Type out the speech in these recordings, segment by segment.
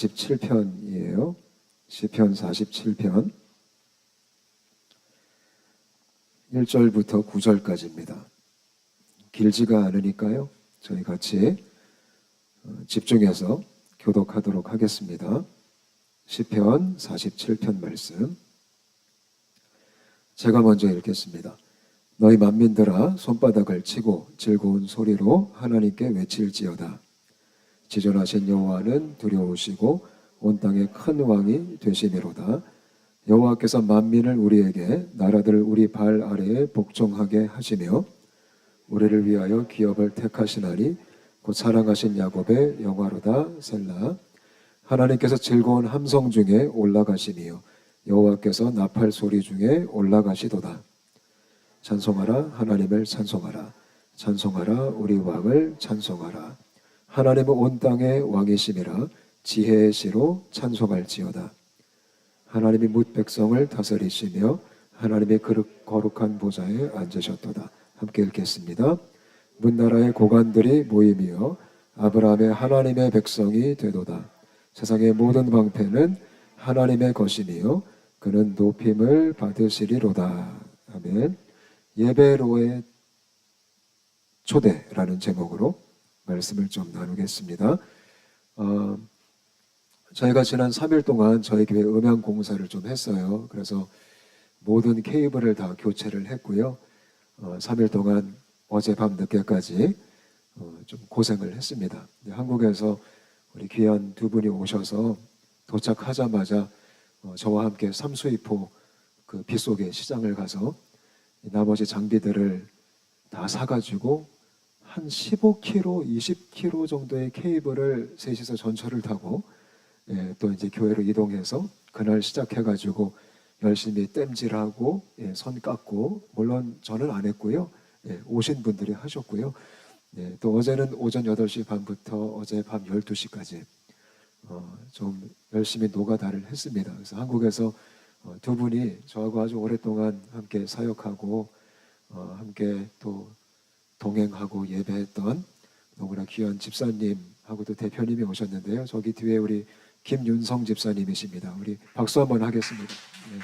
47편이에요. 시편 47편 1절부터 9절까지입니다. 길지가 않으니까요. 저희 같이 집중해서 교독하도록 하겠습니다. 시편 47편 말씀 제가 먼저 읽겠습니다. 너희 만민들아 손바닥을 치고 즐거운 소리로 하나님께 외칠지어다. 지존하신 여호와는 두려우시고 온 땅의 큰 왕이 되시미로다. 여호와께서 만민을 우리에게 나라들을 우리 발 아래에 복종하게 하시며 우리를 위하여 기업을 택하시나니 곧 사랑하신 야곱의 영화로다. 셀라. 하나님께서 즐거운 함성 중에 올라가시며 여호와께서 나팔 소리 중에 올라가시도다. 찬송하라. 하나님을 찬송하라. 찬송하라. 우리 왕을 찬송하라. 하나님은 온 땅의 왕이심이라 지혜의 시로 찬송할지어다. 하나님이 뭇 백성을 다스리시며 하나님의 거룩한 보좌에 앉으셨도다. 함께 읽겠습니다. 문나라의 고관들이 모이며 아브라함의 하나님의 백성이 되도다. 세상의 모든 방패는 하나님의 것이며 그는 높임을 받으시리로다. 아멘. 예배로의 초대라는 제목으로 말씀을 좀 나누겠습니다. 저희가 지난 3일 동안 저희 교회 음향 공사를 좀 했어요. 그래서 모든 케이블을 다 교체를 했고요. 3일 동안 어젯밤 늦게까지 좀 고생을 했습니다. 한국에서 우리 귀한 두 분이 오셔서 도착하자마자 저와 함께 삼수이포 그 빗속의 시장을 가서 나머지 장비들을 다 사가지고 한 15km, 20km 정도의 케이블을 셋이서 전철을 타고 또 이제 교회로 이동해서 그날 시작해가지고 열심히 땜질하고 선 깎고, 물론 저는 안 했고요. 오신 분들이 하셨고요. 또 어제는 오전 8시 반부터 어제 밤 12시까지 좀 열심히 노가다를 했습니다. 그래서 한국에서 두 분이 저하고 아주 오랫동안 함께 사역하고 함께 또 동행하고 예배했던 너무나 귀한 집사님하고도 대표님이 오셨는데요. 저기 뒤에 우리 김윤성 집사님이십니다. 우리 박수 한번 하겠습니다. 네.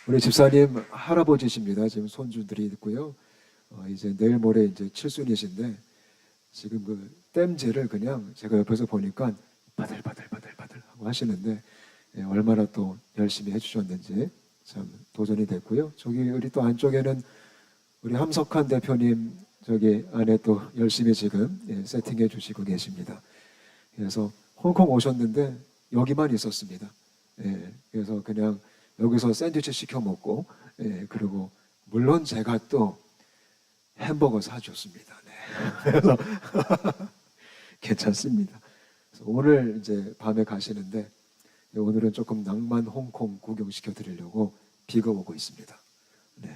우리 집사님 할아버지십니다. 지금 손주들이 있고요. 이제 내일 모레 이제 칠순이신데 지금 그 땜질을 그냥 제가 옆에서 보니까 바들바들 하고 하시는데 얼마나 또 열심히 해주셨는지 참 도전이 됐고요. 저기 우리 또 안쪽에는 우리 함석한 대표님 저기 안에 또 열심히 지금 세팅해 주시고 계십니다. 그래서 홍콩 오셨는데 여기만 있었습니다. 그래서 그냥 여기서 샌드위치 시켜 먹고 그리고 물론 제가 또 햄버거 사줬습니다. 그래서 괜찮습니다. 그래서 오늘 이제 밤에 가시는데 오늘은 조금 낭만 홍콩 구경시켜 드리려고 비가 오고 있습니다. 네.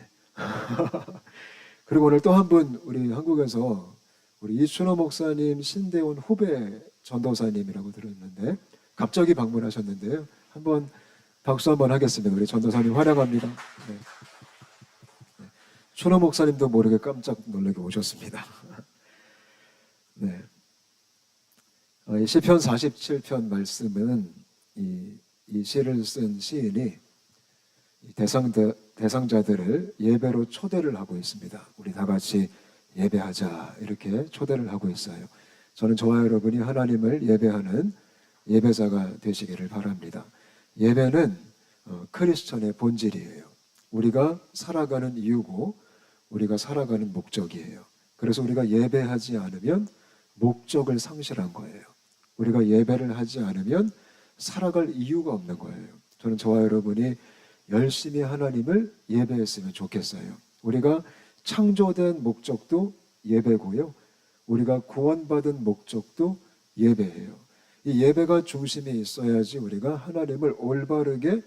그리고 오늘 또 한 분 우리 한국에서 우리 이춘호 목사님 신대원 후배 전도사님이라고 들었는데 갑자기 방문하셨는데요. 한번 박수 한번 하겠습니다. 우리 전도사님 환영합니다. 네. 춘호 목사님도 모르게 깜짝 놀라게 오셨습니다. 네. 이 시편 47편 말씀은 이 시를 쓴 시인이 대상자들을 예배로 초대를 하고 있습니다. 우리 다 같이 예배하자 이렇게 초대를 하고 있어요. 저는 저와 여러분이 하나님을 예배하는 예배자가 되시기를 바랍니다. 예배는 크리스천의 본질이에요. 우리가 살아가는 이유고 우리가 살아가는 목적이에요. 그래서 우리가 예배하지 않으면 목적을 상실한 거예요. 우리가 예배를 하지 않으면 살아갈 이유가 없는 거예요. 저는 저와 여러분이 열심히 하나님을 예배했으면 좋겠어요. 우리가 창조된 목적도 예배고요. 우리가 구원받은 목적도 예배예요. 이 예배가 중심에 있어야지 우리가 하나님을 올바르게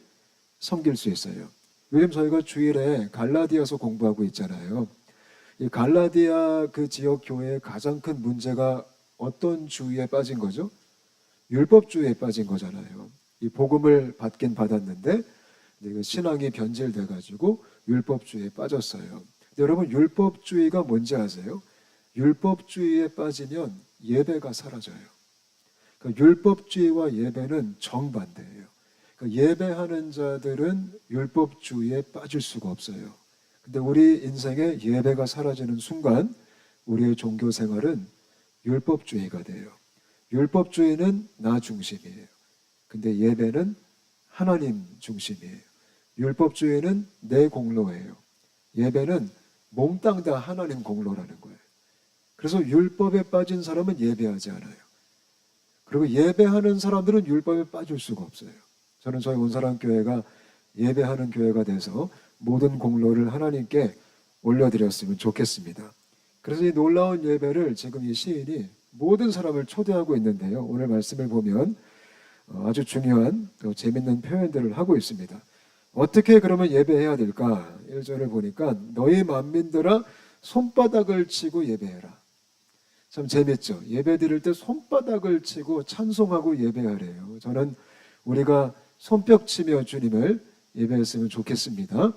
섬길 수 있어요. 요즘 저희가 주일에 갈라디아서 공부하고 있잖아요. 이 갈라디아 그 지역 교회의 가장 큰 문제가 어떤 주의에 빠진 거죠? 율법주의에 빠진 거잖아요. 이 복음을 받긴 받았는데 신앙이 변질돼 가지고 율법주의에 빠졌어요. 여러분 율법주의가 뭔지 아세요? 율법주의에 빠지면 예배가 사라져요. 그러니까 율법주의와 예배는 정반대예요. 그러니까 예배하는 자들은 율법주의에 빠질 수가 없어요. 근데 우리 인생에 예배가 사라지는 순간 우리의 종교 생활은 율법주의가 돼요. 율법주의는 나 중심이에요. 근데 예배는 하나님 중심이에요. 율법주의는 내 공로예요. 예배는 몽땅 다 하나님 공로라는 거예요. 그래서 율법에 빠진 사람은 예배하지 않아요. 그리고 예배하는 사람들은 율법에 빠질 수가 없어요. 저는 저희 온사랑교회가 예배하는 교회가 돼서 모든 공로를 하나님께 올려드렸으면 좋겠습니다. 그래서 이 놀라운 예배를 지금 이 시인이 모든 사람을 초대하고 있는데요. 오늘 말씀을 보면 아주 중요한 재밌는 표현들을 하고 있습니다. 어떻게 그러면 예배해야 될까? 1절을 보니까 너희 만민들아 손바닥을 치고 예배해라. 참 재밌죠. 예배 드릴 때 손바닥을 치고 찬송하고 예배하래요. 저는 우리가 손뼉 치며 주님을 예배했으면 좋겠습니다.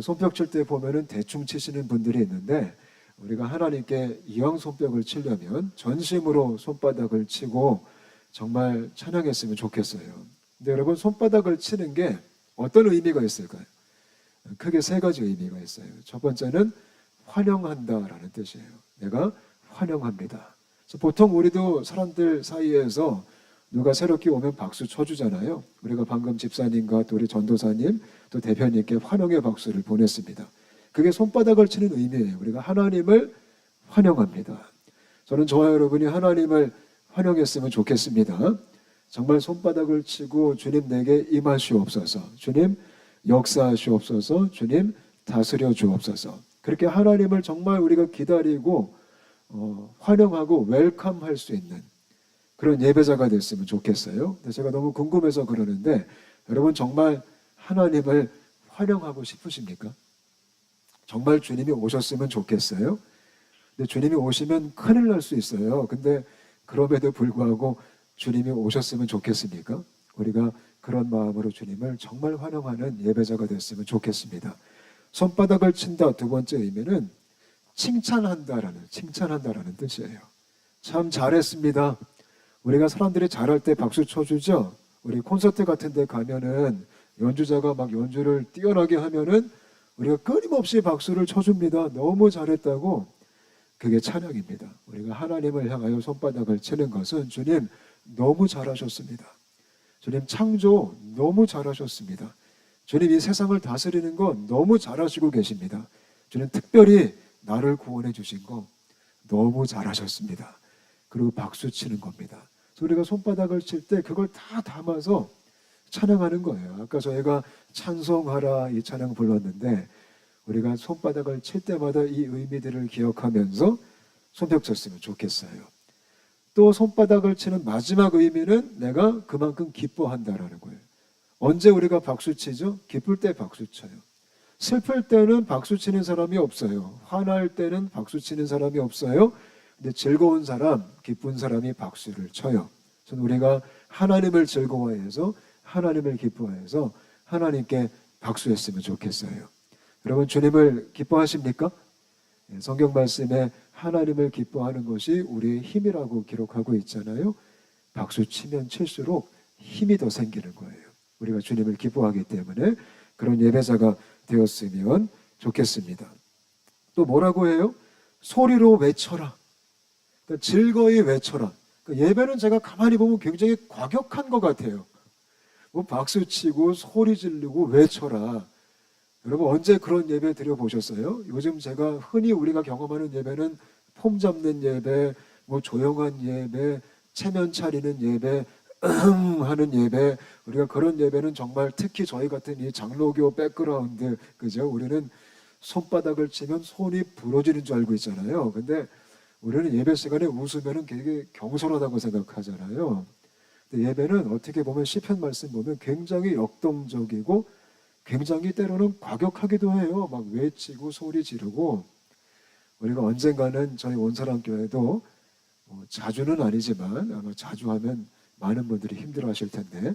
손뼉 칠 때 보면은 대충 치시는 분들이 있는데 우리가 하나님께 이왕 손뼉을 치려면 전심으로 손바닥을 치고 정말 찬양했으면 좋겠어요. 근데 여러분 손바닥을 치는 게 어떤 의미가 있을까요? 크게 세 가지 의미가 있어요. 첫 번째는 환영한다라는 뜻이에요. 내가 환영합니다. 그래서 보통 우리도 사람들 사이에서 누가 새롭게 오면 박수 쳐주잖아요. 우리가 방금 집사님과 또 우리 전도사님 또 대표님께 환영의 박수를 보냈습니다. 그게 손바닥을 치는 의미예요. 우리가 하나님을 환영합니다. 저는 저와 여러분이 하나님을 환영했으면 좋겠습니다. 정말 손바닥을 치고 주님 내게 임하시옵소서, 주님 역사하시옵소서, 주님 다스려 주옵소서. 그렇게 하나님을 정말 우리가 기다리고 환영하고 웰컴할 수 있는 그런 예배자가 됐으면 좋겠어요. 근데 제가 너무 궁금해서 그러는데 여러분 정말 하나님을 환영하고 싶으십니까? 정말 주님이 오셨으면 좋겠어요. 근데 주님이 오시면 큰일 날 수 있어요. 근데 그럼에도 불구하고 주님이 오셨으면 좋겠습니까? 우리가 그런 마음으로 주님을 정말 환영하는 예배자가 됐으면 좋겠습니다. 손바닥을 친다 두 번째 의미는 칭찬한다라는 뜻이에요. 참 잘했습니다. 우리가 사람들이 잘할 때 박수 쳐주죠. 우리 콘서트 같은 데 가면은 연주자가 막 연주를 뛰어나게 하면은 우리가 끊임없이 박수를 쳐줍니다. 너무 잘했다고. 그게 찬양입니다. 우리가 하나님을 향하여 손바닥을 치는 것은 주님 너무 잘하셨습니다. 주님 창조 너무 잘하셨습니다. 주님 이 세상을 다스리는 거 너무 잘하시고 계십니다. 주님 특별히 나를 구원해 주신 거 너무 잘하셨습니다. 그리고 박수 치는 겁니다. 그래서 우리가 손바닥을 칠 때 그걸 다 담아서 찬양하는 거예요. 아까 저희가 찬송하라 이 찬양 불렀는데 우리가 손바닥을 칠 때마다 이 의미들을 기억하면서 손뼉 쳤으면 좋겠어요. 또 손바닥을 치는 마지막 의미는 내가 그만큼 기뻐한다라는 거예요. 언제 우리가 박수 치죠? 기쁠 때 박수 쳐요. 슬플 때는 박수 치는 사람이 없어요. 화날 때는 박수 치는 사람이 없어요. 근데 즐거운 사람, 기쁜 사람이 박수를 쳐요. 저는 우리가 하나님을 즐거워해서 하나님을 기뻐해서 하나님께 박수했으면 좋겠어요. 여러분 주님을 기뻐하십니까? 성경 말씀에 하나님을 기뻐하는 것이 우리의 힘이라고 기록하고 있잖아요. 박수 치면 칠수록 힘이 더 생기는 거예요. 우리가 주님을 기뻐하기 때문에 그런 예배자가 되었으면 좋겠습니다. 또 뭐라고 해요? 소리로 외쳐라. 그러니까 즐거이 외쳐라. 그러니까 예배는 제가 가만히 보면 굉장히 과격한 것 같아요. 뭐 박수 치고 소리 지르고 외쳐라. 여러분 언제 그런 예배 드려보셨어요? 요즘 제가 흔히 우리가 경험하는 예배는 폼 잡는 예배, 뭐 조용한 예배, 체면 차리는 예배, 하는 예배. 우리가 그런 예배는 정말 특히 저희 같은 이 장로교 백그라운드, 그죠? 우리는 손바닥을 치면 손이 부러지는 줄 알고 있잖아요. 근데 우리는 예배 시간에 웃으면 되게 경솔하다고 생각하잖아요. 근데 예배는 어떻게 보면 시편 말씀 보면 굉장히 역동적이고 굉장히 때로는 과격하기도 해요. 막 외치고 소리 지르고. 우리가 언젠가는 저희 온사랑교회도 자주는 아니지만 아마 자주 하면 많은 분들이 힘들어 하실 텐데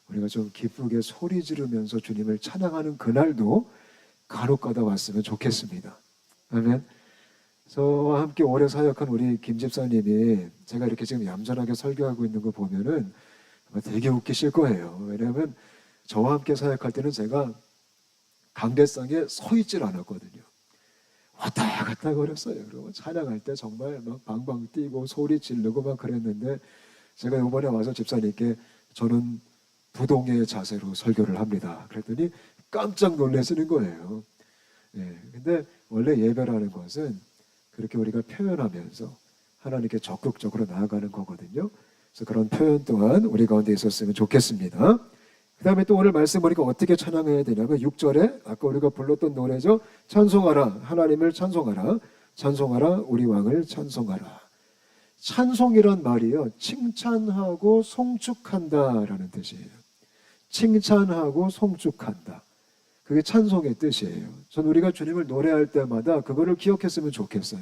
우리가 좀 기쁘게 소리 지르면서 주님을 찬양하는 그날도 간혹가다 왔으면 좋겠습니다. 아멘. 저와 함께 오래 사역한 우리 김 집사님이 제가 이렇게 지금 얌전하게 설교하고 있는 거 보면은 아마 되게 웃기실 거예요. 왜냐하면 저와 함께 사역할 때는 제가 강대상에 서 있질 않았거든요. 왔다 갔다 거렸어요. 그리고 찬양할 때 정말 막 방방 뛰고 소리 지르고 막 그랬는데 제가 이번에 와서 집사님께 저는 부동의 자세로 설교를 합니다. 그랬더니 깜짝 놀라시는 거예요. 예, 근데 원래 예배라는 것은 그렇게 우리가 표현하면서 하나님께 적극적으로 나아가는 거거든요. 그래서 그런 표현 또한 우리 가운데 있었으면 좋겠습니다. 그 다음에 또 오늘 말씀 보니까 어떻게 찬양해야 되냐면 6절에 아까 우리가 불렀던 노래죠. 찬송하라 하나님을 찬송하라 찬송하라 우리 왕을 찬송하라. 찬송이란 말이요 칭찬하고 송축한다라는 뜻이에요. 칭찬하고 송축한다. 그게 찬송의 뜻이에요. 전 우리가 주님을 노래할 때마다 그거를 기억했으면 좋겠어요.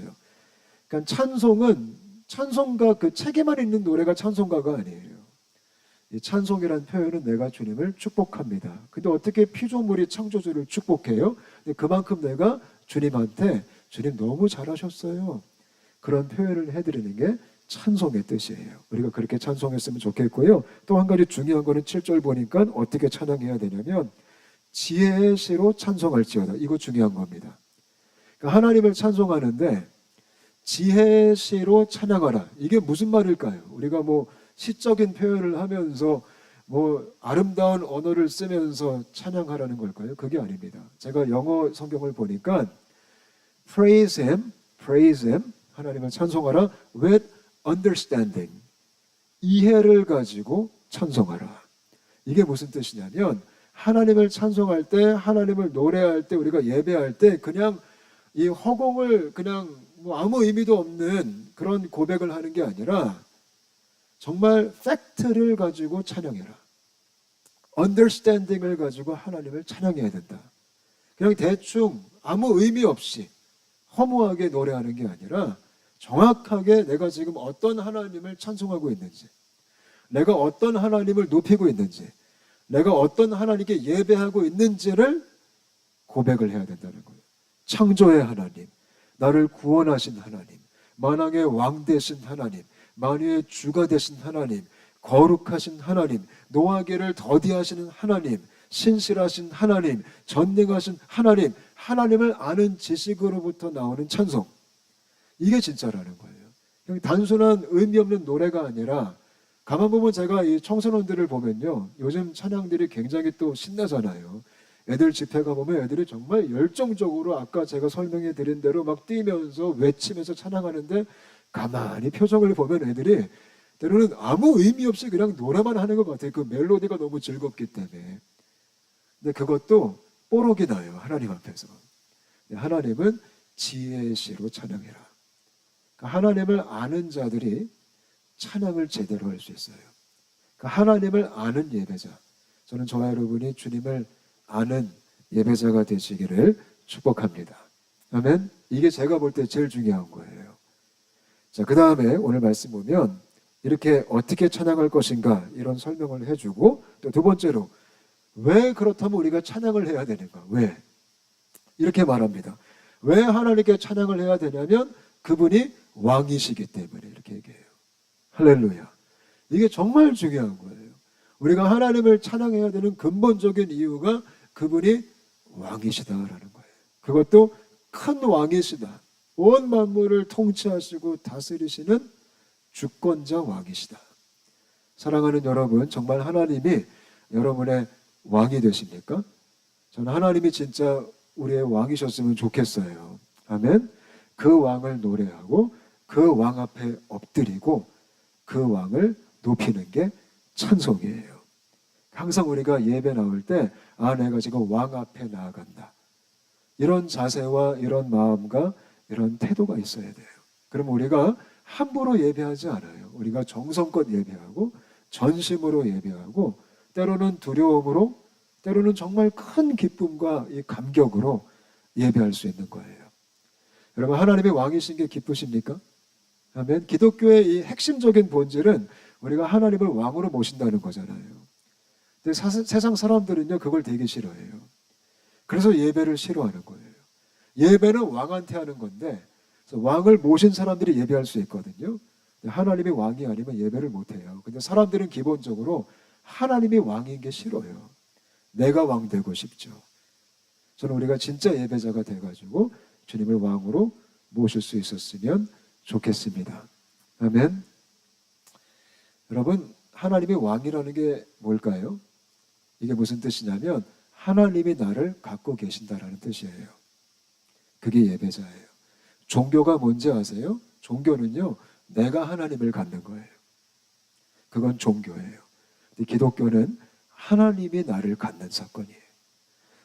그러니까 찬송은 찬송가 그 책에만 있는 노래가 찬송가가 아니에요. 이 찬송이라는 표현은 내가 주님을 축복합니다. 근데 어떻게 피조물이 창조주를 축복해요? 근데 그만큼 내가 주님한테 주님 너무 잘하셨어요. 그런 표현을 해드리는 게 찬송의 뜻이에요. 우리가 그렇게 찬송했으면 좋겠고요. 또 한 가지 중요한 거는 7절 보니까 어떻게 찬양해야 되냐면 지혜의 시로 찬송할지어다. 이거 중요한 겁니다. 그러니까 하나님을 찬송하는데 지혜의 시로 찬양하라. 이게 무슨 말일까요? 우리가 뭐 시적인 표현을 하면서 뭐 아름다운 언어를 쓰면서 찬양하라는 걸까요? 그게 아닙니다. 제가 영어 성경을 보니까 praise him, 하나님을 찬송하라 with understanding, 이해를 가지고 찬송하라. 이게 무슨 뜻이냐면 하나님을 찬송할 때, 하나님을 노래할 때, 우리가 예배할 때 그냥 이 허공을 그냥 뭐 아무 의미도 없는 그런 고백을 하는 게 아니라 정말 팩트를 가지고 찬양해라. understanding을 가지고 하나님을 찬양해야 된다. 그냥 대충 아무 의미 없이 허무하게 노래하는 게 아니라 정확하게 내가 지금 어떤 하나님을 찬송하고 있는지, 내가 어떤 하나님을 높이고 있는지, 내가 어떤 하나님께 예배하고 있는지를 고백을 해야 된다는 거예요. 창조의 하나님, 나를 구원하신 하나님, 만왕의 왕 되신 하나님, 만유의 주가 되신 하나님, 거룩하신 하나님, 노하기를 더디하시는 하나님, 신실하신 하나님, 전능하신 하나님, 하나님을 아는 지식으로부터 나오는 찬송. 이게 진짜라는 거예요. 그냥 단순한 의미 없는 노래가 아니라 가만 보면 제가 이 청소년들을 보면요, 요즘 찬양들이 굉장히 또 신나잖아요. 애들 집회 가보면 애들이 정말 열정적으로 아까 제가 설명해 드린 대로 막 뛰면서 외치면서 찬양하는데 가만히 표정을 보면 애들이 때로는 아무 의미 없이 그냥 노래만 하는 것 같아요. 그 멜로디가 너무 즐겁기 때문에. 근데 그것도 뽀록이 나요. 하나님 앞에서. 하나님은 지혜의 시로 찬양해라. 그러니까 하나님을 아는 자들이 찬양을 제대로 할 수 있어요. 그러니까 하나님을 아는 예배자. 저는 저와 여러분이 주님을 아는 예배자가 되시기를 축복합니다. 아멘. 이게 제가 볼 때 제일 중요한 거예요. 자, 그 다음에 오늘 말씀 보면 이렇게 어떻게 찬양할 것인가 이런 설명을 해주고 또 두 번째로 왜 그렇다면 우리가 찬양을 해야 되는가? 왜? 이렇게 말합니다. 왜 하나님께 찬양을 해야 되냐면 그분이 왕이시기 때문에 이렇게 얘기해요. 할렐루야. 이게 정말 중요한 거예요. 우리가 하나님을 찬양해야 되는 근본적인 이유가 그분이 왕이시다라는 거예요. 그것도 큰 왕이시다. 온 만물을 통치하시고 다스리시는 주권자 왕이시다. 사랑하는 여러분, 정말 하나님이 여러분의 왕이 되십니까? 저는 하나님이 진짜 우리의 왕이셨으면 좋겠어요. 아멘. 그 왕을 노래하고 그 왕 앞에 엎드리고 그 왕을 높이는 게 찬송이에요. 항상 우리가 예배 나올 때 내가 지금 왕 앞에 나아간다. 이런 자세와 이런 마음과 이런 태도가 있어야 돼요. 그럼 우리가 함부로 예배하지 않아요. 우리가 정성껏 예배하고 전심으로 예배하고 때로는 두려움으로 때로는 정말 큰 기쁨과 이 감격으로 예배할 수 있는 거예요. 여러분, 하나님의 왕이신 게 기쁘십니까? 아멘. 기독교의 이 핵심적인 본질은 우리가 하나님을 왕으로 모신다는 거잖아요. 근데 세상 사람들은요 그걸 되게 싫어해요. 그래서 예배를 싫어하는 거예요. 예배는 왕한테 하는 건데 그래서 왕을 모신 사람들이 예배할 수 있거든요. 하나님이 왕이 아니면 예배를 못해요. 근데 사람들은 기본적으로 하나님이 왕인 게 싫어요. 내가 왕 되고 싶죠. 저는 우리가 진짜 예배자가 돼가지고 주님을 왕으로 모실 수 있었으면 좋겠습니다. 아멘. 여러분, 하나님이 왕이라는 게 뭘까요? 이게 무슨 뜻이냐면 하나님이 나를 갖고 계신다라는 뜻이에요. 그게 예배자예요. 종교가 뭔지 아세요? 종교는요, 내가 하나님을 갖는 거예요. 그건 종교예요. 근데 기독교는 하나님이 나를 갖는 사건이에요.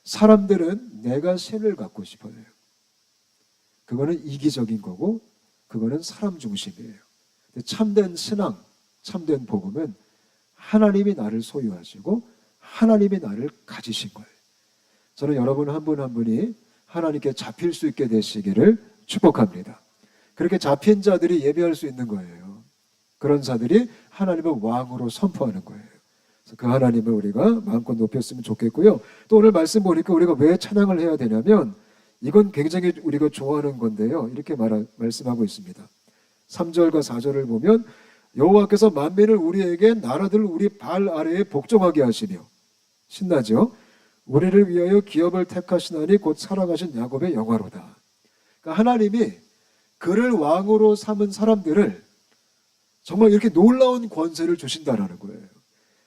사람들은 내가 신을 갖고 싶어요. 그거는 이기적인 거고 그거는 사람 중심이에요. 참된 신앙, 참된 복음은 하나님이 나를 소유하시고 하나님이 나를 가지신 거예요. 저는 여러분 한 분 한 분이 하나님께 잡힐 수 있게 되시기를 축복합니다. 그렇게 잡힌 자들이 예배할 수 있는 거예요. 그런 자들이 하나님을 왕으로 선포하는 거예요. 그래서 그 하나님을 우리가 마음껏 높였으면 좋겠고요. 또 오늘 말씀 보니까 우리가 왜 찬양을 해야 되냐면 이건 굉장히 우리가 좋아하는 건데요. 이렇게 말씀하고 있습니다. 3절과 4절을 보면 여호와께서 만민을 우리에게 나라들을 우리 발 아래에 복종하게 하시며 신나죠? 우리를 위하여 기업을 택하시나니 곧 살아가신 야곱의 영화로다. 그러니까 하나님이 그를 왕으로 삼은 사람들을 정말 이렇게 놀라운 권세를 주신다라는 거예요.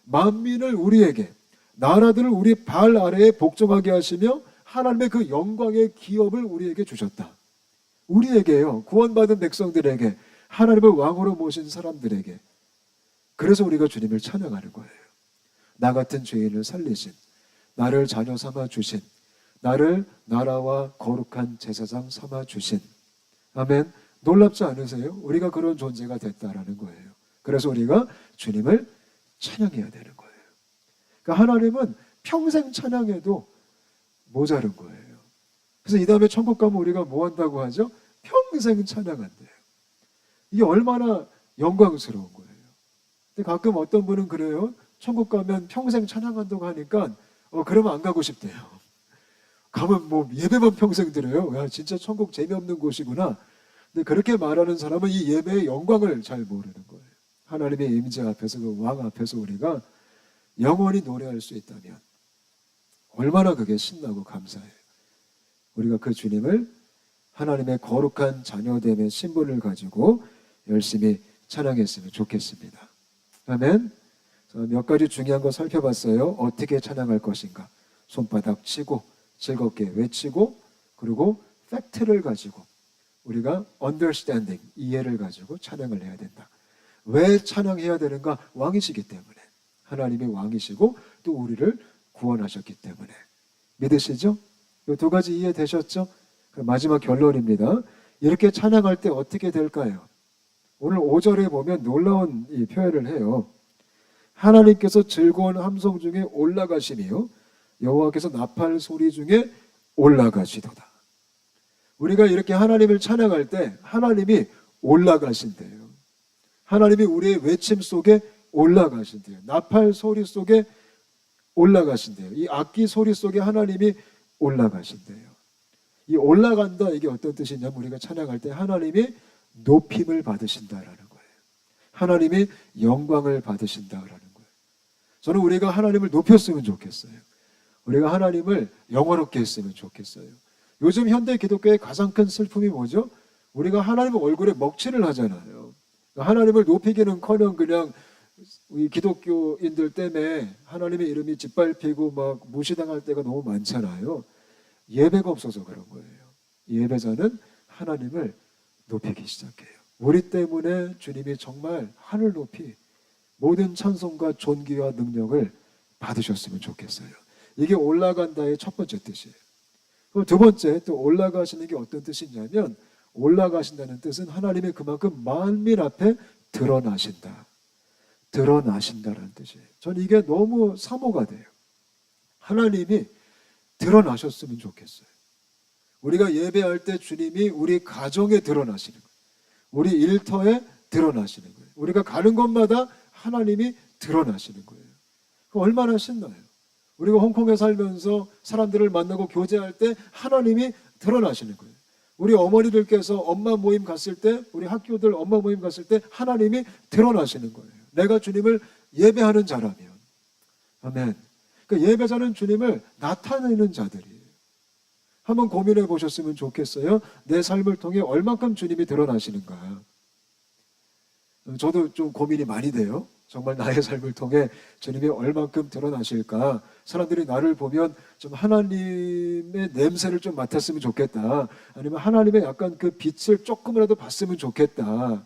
만민을 우리에게, 나라들을 우리 발 아래에 복종하게 하시며 하나님의 그 영광의 기업을 우리에게 주셨다. 우리에게요. 구원받은 백성들에게, 하나님을 왕으로 모신 사람들에게. 그래서 우리가 주님을 찬양하는 거예요. 나 같은 죄인을 살리신, 나를 자녀 삼아 주신, 나를 나라와 거룩한 제사장 삼아 주신. 아멘. 놀랍지 않으세요? 우리가 그런 존재가 됐다라는 거예요. 그래서 우리가 주님을 찬양해야 되는 거예요. 그러니까 하나님은 평생 찬양해도 모자른 거예요. 그래서 이 다음에 천국 가면 우리가 뭐 한다고 하죠? 평생 찬양한대요. 이게 얼마나 영광스러운 거예요. 근데 가끔 어떤 분은 그래요. 천국 가면 평생 찬양한다고 하니까 그러면 안 가고 싶대요. 가면 뭐 예배만 평생 드려요. 야, 진짜 천국 재미없는 곳이구나. 근데 그렇게 말하는 사람은 이 예배의 영광을 잘 모르는 거예요. 하나님의 임재 앞에서, 그 왕 앞에서 우리가 영원히 노래할 수 있다면 얼마나 그게 신나고 감사해요. 우리가 그 주님을 하나님의 거룩한 자녀됨의 신분을 가지고 열심히 찬양했으면 좋겠습니다. 아멘. 몇 가지 중요한 거 살펴봤어요. 어떻게 찬양할 것인가. 손바닥 치고 즐겁게 외치고, 그리고 팩트를 가지고 우리가 understanding, 이해를 가지고 찬양을 해야 된다. 왜 찬양해야 되는가? 왕이시기 때문에. 하나님이 왕이시고 또 우리를 구원하셨기 때문에. 믿으시죠? 이 두 가지 이해되셨죠? 마지막 결론입니다. 이렇게 찬양할 때 어떻게 될까요? 오늘 5절에 보면 놀라운 이 표현을 해요. 하나님께서 즐거운 함성 중에 올라가시며 여호와께서 나팔 소리 중에 올라가시도다. 우리가 이렇게 하나님을 찬양할 때 하나님이 올라가신대요. 하나님이 우리의 외침 속에 올라가신대요. 나팔 소리 속에 올라가신대요. 이 악기 소리 속에 하나님이 올라가신대요. 이 올라간다, 이게 어떤 뜻이냐면 우리가 찬양할 때 하나님이 높임을 받으신다라는 거예요. 하나님이 영광을 받으신다라는 거예요. 저는 우리가 하나님을 높였으면 좋겠어요. 우리가 하나님을 영화롭게 했으면 좋겠어요. 요즘 현대 기독교의 가장 큰 슬픔이 뭐죠? 우리가 하나님 얼굴에 먹칠을 하잖아요. 하나님을 높이기는커녕 그냥 우리 기독교인들 때문에 하나님의 이름이 짓밟히고 막 무시당할 때가 너무 많잖아요. 예배가 없어서 그런 거예요. 예배자는 하나님을 높이기 시작해요. 우리 때문에 주님이 정말 하늘 높이 모든 찬송과 존귀와 능력을 받으셨으면 좋겠어요. 이게 올라간다의 첫 번째 뜻이에요. 그럼 두 번째, 또 올라가시는 게 어떤 뜻이냐면, 올라가신다는 뜻은 하나님이 그만큼 만민 앞에 드러나신다. 드러나신다라는 뜻이에요. 저는 이게 너무 사모가 돼요. 하나님이 드러나셨으면 좋겠어요. 우리가 예배할 때 주님이 우리 가정에 드러나시는 거예요. 우리 일터에 드러나시는 거예요. 우리가 가는 곳마다 하나님이 드러나시는 거예요. 얼마나 신나요. 우리가 홍콩에 살면서 사람들을 만나고 교제할 때 하나님이 드러나시는 거예요. 우리 어머니들께서 엄마 모임 갔을 때, 우리 학교들 엄마 모임 갔을 때 하나님이 드러나시는 거예요. 내가 주님을 예배하는 자라면. 아멘. 그러니까 예배자는 주님을 나타내는 자들이에요. 한번 고민해 보셨으면 좋겠어요. 내 삶을 통해 얼만큼 주님이 드러나시는가. 저도 좀 고민이 많이 돼요. 정말 나의 삶을 통해 주님이 얼만큼 드러나실까. 사람들이 나를 보면 좀 하나님의 냄새를 좀 맡았으면 좋겠다. 아니면 하나님의 약간 그 빛을 조금이라도 봤으면 좋겠다.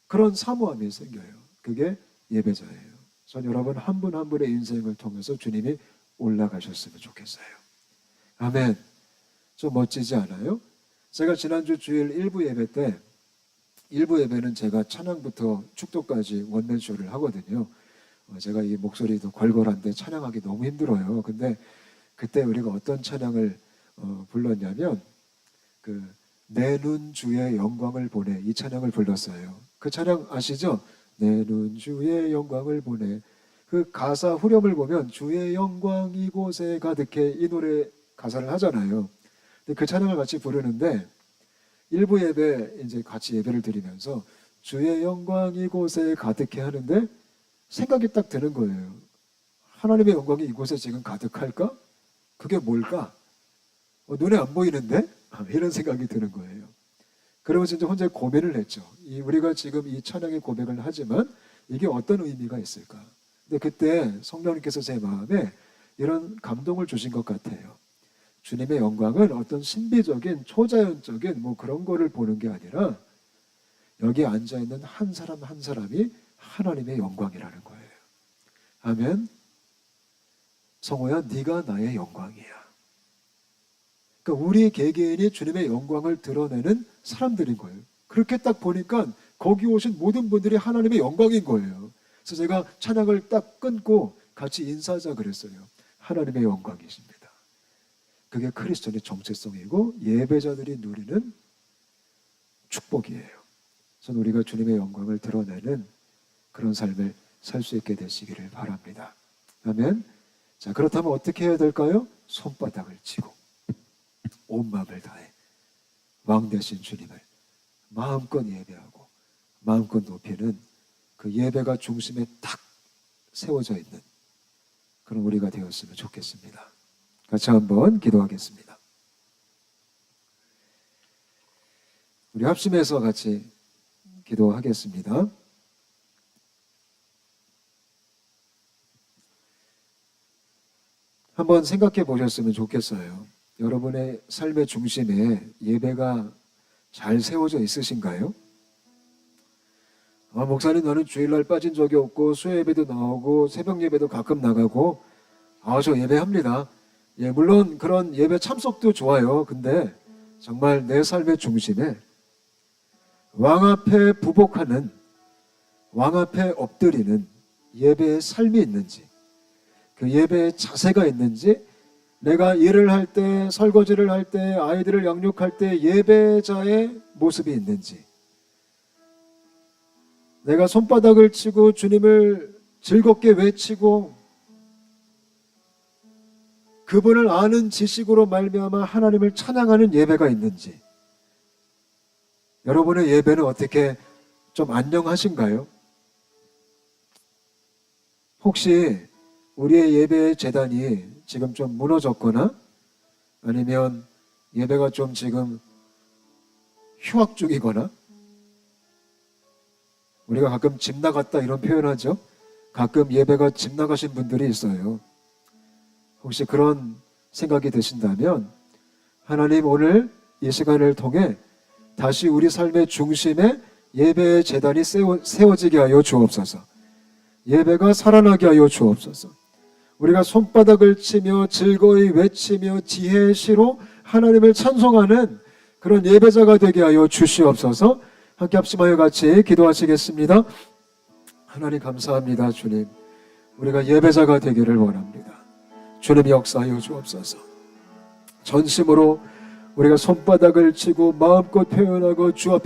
그런 사모함이 생겨요. 그게 예배자예요. 전 여러분 한 분 한 분의 인생을 통해서 주님이 올라가셨으면 좋겠어요. 아멘. 좀 멋지지 않아요? 제가 지난주 주일 1부 예배 때 1부 예배는 제가 찬양부터 축도까지 원맨쇼를 하거든요. 제가 이 목소리도 걸걸한데 찬양하기 너무 힘들어요. 근데 그때 우리가 어떤 찬양을 불렀냐면 내 눈 주의 영광을 보내, 이 찬양을 불렀어요. 그 찬양 아시죠? 내 눈 주의 영광을 보내. 그 가사 후렴을 보면 주의 영광 이곳에 가득해, 이 노래 가사를 하잖아요. 근데 그 찬양을 같이 부르는데 1부 예배 이제 같이 예배를 드리면서 주의 영광 이곳에 가득해 하는데 생각이 딱 드는 거예요. 하나님의 영광이 이곳에 지금 가득할까? 그게 뭘까? 눈에 안 보이는데? 이런 생각이 드는 거예요. 그러면서 이제 혼자 고민을 했죠. 우리가 지금 이 찬양의 고백을 하지만 이게 어떤 의미가 있을까? 근데 그때 성령님께서 제 마음에 이런 감동을 주신 것 같아요. 주님의 영광은 어떤 신비적인 초자연적인 뭐 그런 거를 보는 게 아니라 여기 앉아있는 한 사람 한 사람이 하나님의 영광이라는 거예요. 아멘. 성호야, 네가 나의 영광이야. 그러니까 우리 개개인이 주님의 영광을 드러내는 사람들인 거예요. 그렇게 딱 보니까 거기 오신 모든 분들이 하나님의 영광인 거예요. 그래서 제가 찬양을 딱 끊고 같이 인사하자 그랬어요. 하나님의 영광이십니다. 그게 그리스도의 정체성이고 예배자들이 누리는 축복이에요. 그래서 우리가 주님의 영광을 드러내는 그런 삶을 살 수 있게 되시기를 바랍니다. 아멘. 자, 그렇다면 어떻게 해야 될까요? 손바닥을 치고 온 마음을 다해 왕 되신 주님을 마음껏 예배하고 마음껏 높이는 그 예배가 중심에 딱 세워져 있는 그런 우리가 되었으면 좋겠습니다. 같이 한번 기도하겠습니다. 우리 합심해서 같이 기도하겠습니다. 한번 생각해 보셨으면 좋겠어요. 여러분의 삶의 중심에 예배가 잘 세워져 있으신가요? 목사님, 나는 주일날 빠진 적이 없고 수요 예배도 나오고 새벽 예배도 가끔 나가고 저 예배합니다. 예, 물론 그런 예배 참석도 좋아요. 근데 정말 내 삶의 중심에 왕 앞에 부복하는, 왕 앞에 엎드리는 예배의 삶이 있는지, 그 예배의 자세가 있는지, 내가 일을 할 때, 설거지를 할 때, 아이들을 양육할 때 예배자의 모습이 있는지, 내가 손바닥을 치고 주님을 즐겁게 외치고 그분을 아는 지식으로 말미암아 하나님을 찬양하는 예배가 있는지, 여러분의 예배는 어떻게 좀 안녕하신가요? 혹시 우리의 예배의 재단이 지금 좀 무너졌거나 아니면 예배가 좀 지금 휴학 중이거나, 우리가 가끔 집 나갔다 이런 표현하죠. 가끔 예배가 집 나가신 분들이 있어요. 혹시 그런 생각이 드신다면 하나님, 오늘 이 시간을 통해 다시 우리 삶의 중심에 예배의 재단이 세워지게 하여 주옵소서. 예배가 살아나게 하여 주옵소서. 우리가 손바닥을 치며 즐거이 외치며 지혜의 시로 하나님을 찬송하는 그런 예배자가 되게 하여 주시옵소서. 함께 합심하여 같이 기도하시겠습니다. 하나님 감사합니다. 주님, 우리가 예배자가 되기를 원합니다. 주님 역사하여 주옵소서. 전심으로 우리가 손바닥을 치고 마음껏 표현하고 주 앞에